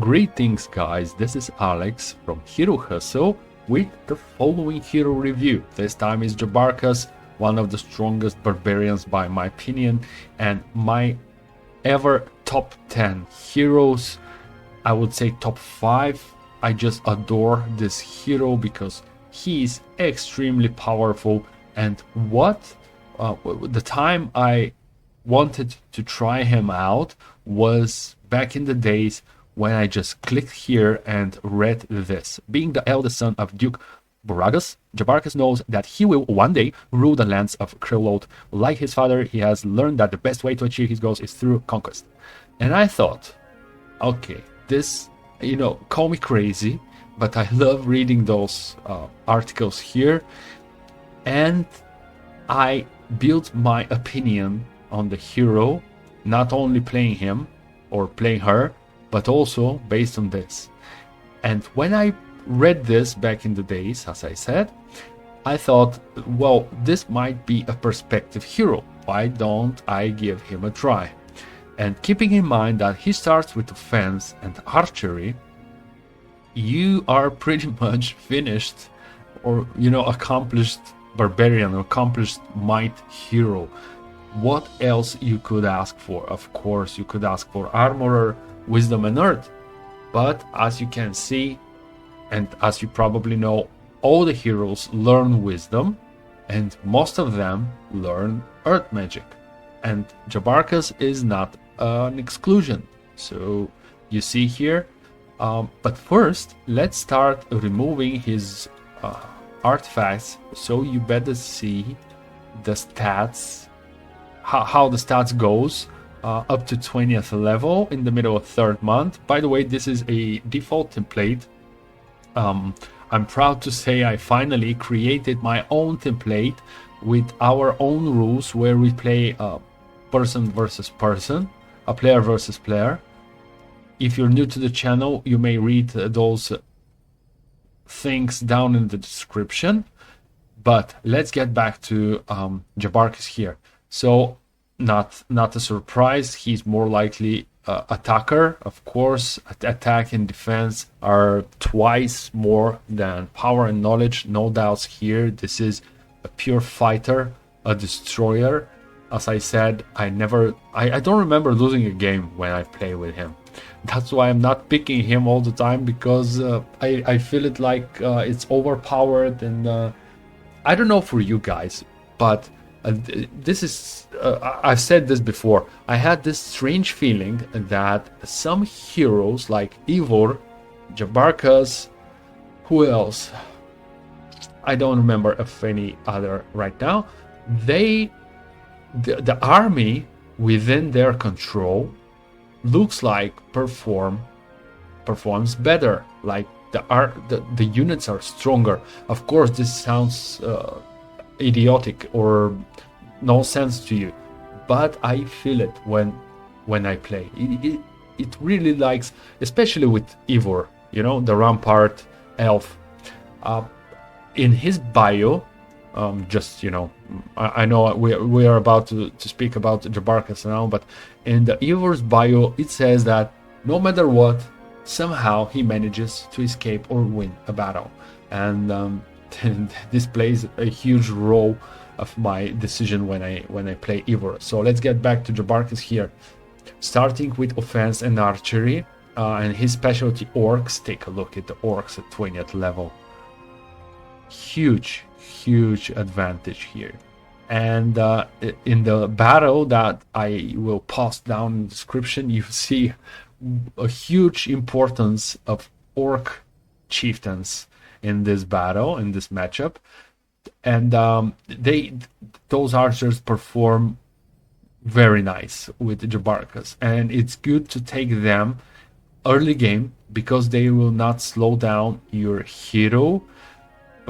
Greetings guys, this is Alex from Hero Hustle with the following hero review. This time is Jabarkas, one of the strongest barbarians by my opinion, and my ever top 10 heroes. I would say top 5. I just adore this hero because he is extremely powerful, and the time I wanted to try him out was back in the days when I just clicked here and read this. Being the eldest son of Duke Jabaras, Jabarkas knows that he will one day rule the lands of Krillot. Like his father, he has learned that the best way to achieve his goals is through conquest. And I thought, okay, this, call me crazy, but I love reading those articles here. And I built my opinion on the hero, not only playing him or playing her, but also based on this. And when I read this back in the days, as I said, I thought, well, this might be a perspective hero. Why don't I give him a try? And keeping in mind that he starts with offense and archery, you are pretty much finished or, accomplished barbarian or accomplished might hero. What else you could ask for? Of course, you could ask for armorer, wisdom and earth, but as you can see, and as you probably know, all the heroes learn wisdom and most of them learn earth magic, and Jabarkas is not an exclusion, so you see here. But first, let's start removing his artifacts, so you better see the stats, how the stats goes. Up to 20th level in the middle of 3rd month. By the way, this is a default template. I'm proud to say I finally created my own template with our own rules, where we play person versus person, a player versus player. If you're new to the channel, you may read those things down in the description. But let's get back to Jabarkas here. So not a surprise, he's more likely attacker. Of course, attack and defense are twice more than power and knowledge, no doubts here. This is a pure fighter, a destroyer. As I said, I don't remember losing a game when I play with him. That's why I'm not picking him all the time, because I feel it like it's overpowered, and I don't know for you guys, but this is, I've said this before, I had this strange feeling that some heroes like Ivor, Jabarkas, who else? I don't remember of any other right now. The army within their control looks like performs better, like the units are stronger. Of course, this sounds idiotic or no sense to you, but I feel it when I play. It really likes, especially with Ivor, the rampart elf. In his bio, I know we are about to speak about Jabarkas now, but in the Ivor's bio it says that no matter what, somehow he manages to escape or win a battle, and this plays a huge role of my decision when I play Ivor. So let's get back to Jabarkas here, starting with offense and archery, and his specialty Orcs. Take a look at the Orcs at 20th level. Huge advantage here. And in the battle that I will post down in the description, you see a huge importance of Orc chieftains in this battle, in this matchup, and those archers perform very nice with Jabarkas, and it's good to take them early game because they will not slow down your hero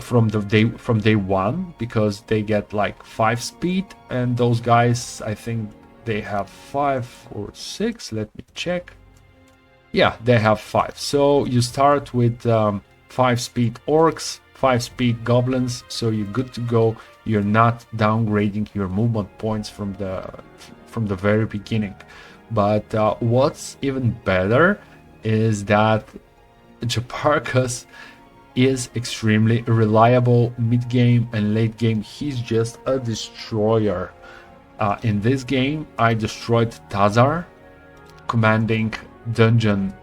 from day one, because they get like 5 speed, and those guys, I think they have 5 or 6. Let me check. Yeah, they have 5. So you start with 5 speed orcs, 5 speed goblins, so you're good to go. You're not downgrading your movement points from the very beginning. But what's even better is that Jabarkas is extremely reliable mid-game and late game. He's just a destroyer. In this game, I destroyed Tazar, commanding dungeon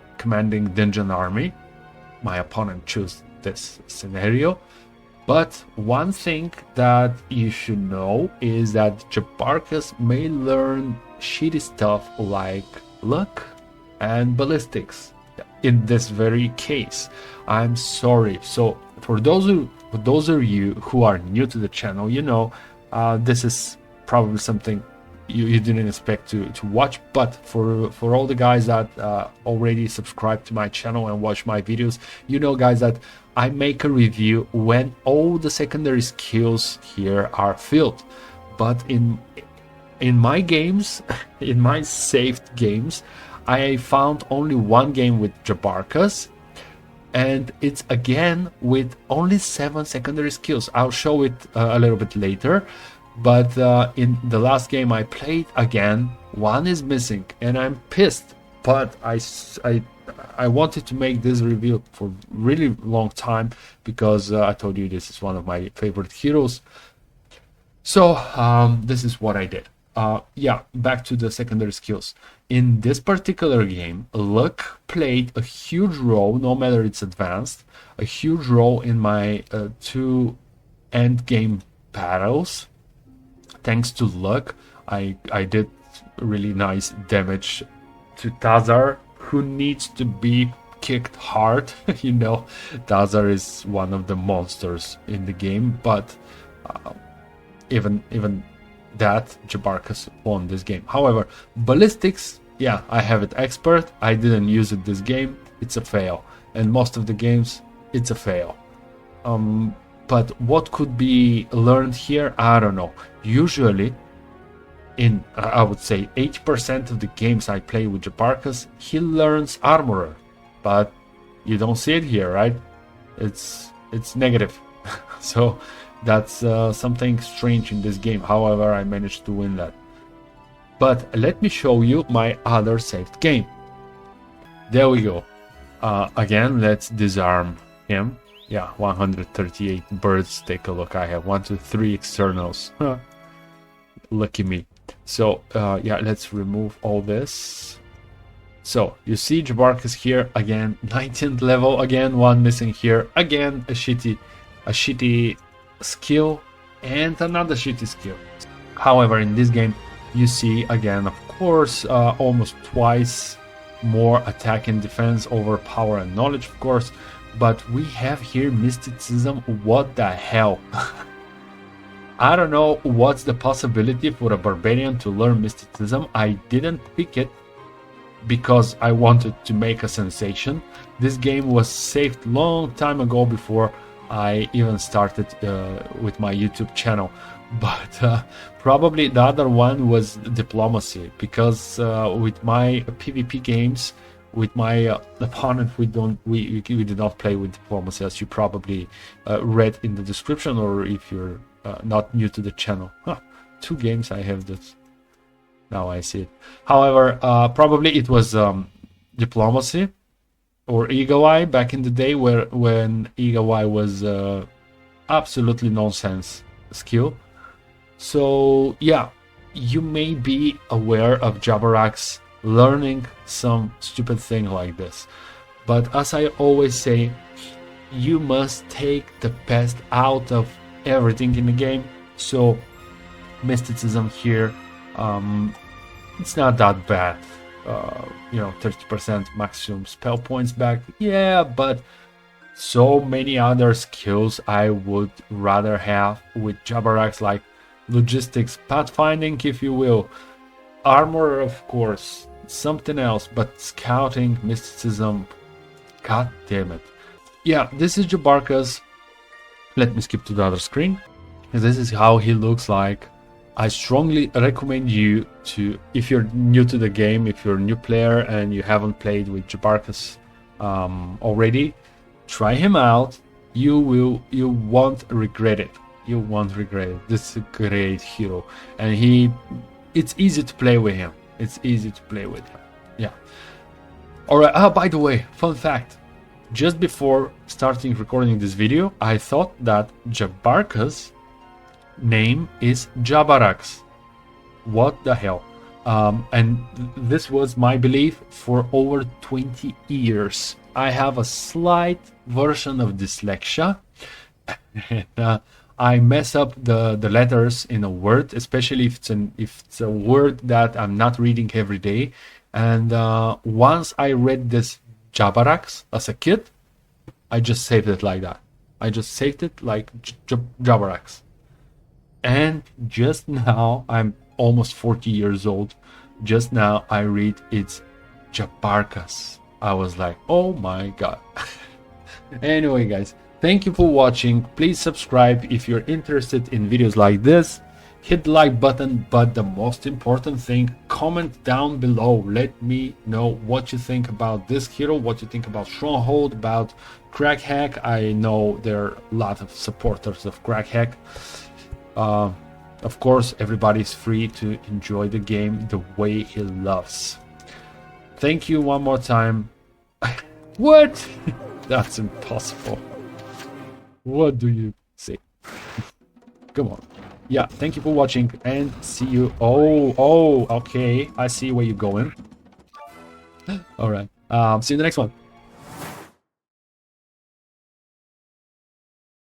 army. My opponent chose this scenario. But one thing that you should know is that Jabarkas may learn shitty stuff like luck and ballistics. In this very case, I'm sorry. So for those of you who are new to the channel, you know, this is probably something you didn't expect to watch. But for all the guys that already subscribe to my channel and watch my videos, you know, guys, that I make a review when all the secondary skills here are filled. But in my games, in my saved games, I found only one game with Jabarkas, and it's again with only 7 secondary skills. I'll show it a little bit later, but in the last game I played, again, one is missing, and I'm pissed. But I wanted to make this review for really long time because I told you this is one of my favorite heroes. So this is what I did. Yeah, back to the secondary skills. In this particular game, luck played a huge role, no matter it's advanced, a huge role in my 2 end game battles. Thanks to luck, I did really nice damage to Tazar, who needs to be kicked hard. You know, Tazar is one of the monsters in the game, but even that, Jabarkas won this game. However, ballistics, yeah, I have it expert. I didn't use it this game. It's a fail, and most of the games it's a fail. But what could be learned here, I don't know. Usually in I would say 80% of the games I play with Jabarkas, he learns armorer, but you don't see it here, right? It's negative. So that's something strange in this game. However, I managed to win that. But let me show you my other saved game. There we go. Again, let's disarm him. Yeah, 138 birds. Take a look. I have 1, 2, 3 externals. Lucky me. So yeah, let's remove all this. So you see Jabarkas here again, 19th level, again one missing here, again a shitty skill and another shitty skill. However, in this game you see again, of course, almost twice more attack and defense over power and knowledge, of course, but we have here mysticism. What the hell? I don't know what's the possibility for a barbarian to learn mysticism. I didn't pick it because I wanted to make a sensation. This game was saved long time ago before I even started with my YouTube channel. But probably the other one was diplomacy, because with my PvP games, with my opponent, we do not play with diplomacy, as you probably read in the description, or if you're not new to the channel. 2 games I have this. Now I see it. However, probably it was diplomacy or eagle eye back in the day, when eagle eye was absolutely nonsense skill. So yeah, you may be aware of Jabaras learning some stupid thing like this, but as I always say, you must take the best out of everything in the game. So mysticism here, it's not that bad. You know, 30% maximum spell points back, yeah, but so many other skills I would rather have with Jabaras, like logistics, pathfinding, if you will, armor, of course, something else, but scouting, mysticism, god damn it. Yeah, this is Jabarkas. Let me skip to the other screen. This is how he looks like. I strongly recommend you to, if you're new to the game, if you're a new player and you haven't played with Jabarkas already, try him out. You won't regret it. You won't regret it. This is a great hero, and it's easy to play with him. It's easy to play with him. Yeah. Alright, by the way, fun fact. Just before starting recording this video, I thought that Jabarkas' name is Jabaras. What the hell? And this was my belief for over 20 years. I have a slight version of dyslexia. And, I mess up the letters in a word, especially if it's a word that I'm not reading every day. And once I read this Jabaraks as a kid, I just saved it like that. I just saved it like Jabaraks. And just now, I'm almost 40 years old. Just now I read it's Jabarkas. I was like, oh my god. Anyway, guys, thank you for watching. Please subscribe if you're interested in videos like this. Hit the like button, but the most important thing, comment down below. Let me know what you think about this hero, what you think about Stronghold, about Crack Hack. I know there are a lot of supporters of Crack Hack. Of course, everybody's free to enjoy the game the way he loves. Thank you one more time. What? That's impossible. What do you say? Come on. Yeah, thank you for watching and see you. Oh, okay. I see where you're going. All right. See you in the next one.